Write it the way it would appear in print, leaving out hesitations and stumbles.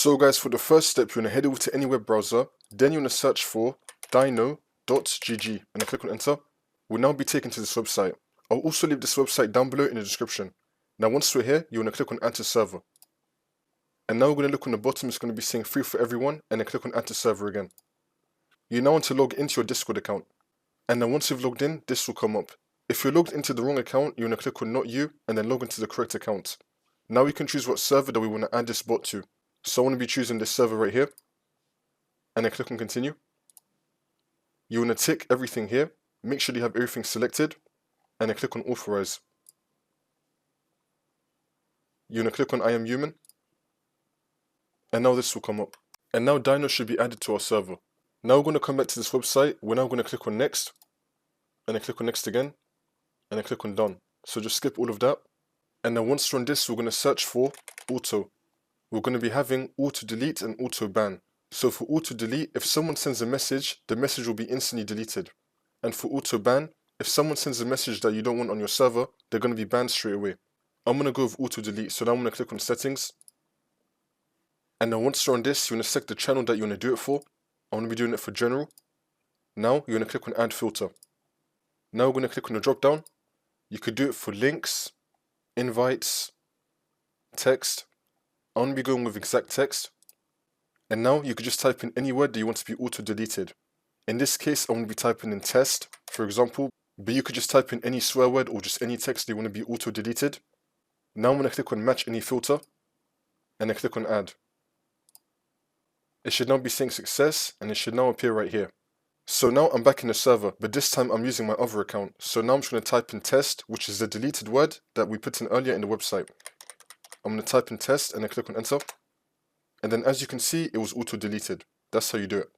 So guys, for the first step, you want to head over to any web browser, then you want to search for dyno.gg and click on enter. We'll now be taken to this website. I'll also leave this website down below in the description. Now once we're here, you want to click on add to server. And now we're going to look on the bottom, it's going to be saying free for everyone, and then click on add to server again. You now want to log into your Discord account. And then once you've logged in, this will come up. If you're logged into the wrong account, you want to click on not you, and then log into the correct account. Now we can choose what server that we want to add this bot to. So I want to be choosing this server right here, and then click on continue. You want to tick everything here, make sure you have everything selected, and then click on authorize. You want to click on I am human, and now this will come up. And now Dyno should be added to our server. Now we're going to come back to this website. We're now going to click on next, and then click on next again, and then click on done. So just skip all of that. And then once we're on this, we're going to search for auto. We're going to be having auto delete and auto ban. So for auto delete, if someone sends a message, the message will be instantly deleted. And for auto ban, if someone sends a message that you don't want on your server, they're going to be banned straight away. I'm going to go with auto delete, so now I'm going to click on settings. And then once you're on this, you want to select the channel that you want to do it for. I'm going to be doing it for general. Now you're going to click on add filter. Now we're going to click on the drop down. You could do it for links, invites, text. I'm going to be going with exact text. And now you could just type in any word that you want to be auto deleted. In this case, I'm going to be typing in test, for example, but you could just type in any swear word or just any text that you want to be auto deleted. Now I'm going to click on match any filter, and then click on add. It should now be saying success, and it should now appear right here. So now I'm back in the server, but this time I'm using my other account. So now I'm just going to type in test, which is the deleted word that we put in earlier in the website. I'm going to type in test and then click on enter. And then as you can see, it was auto deleted. That's how you do it.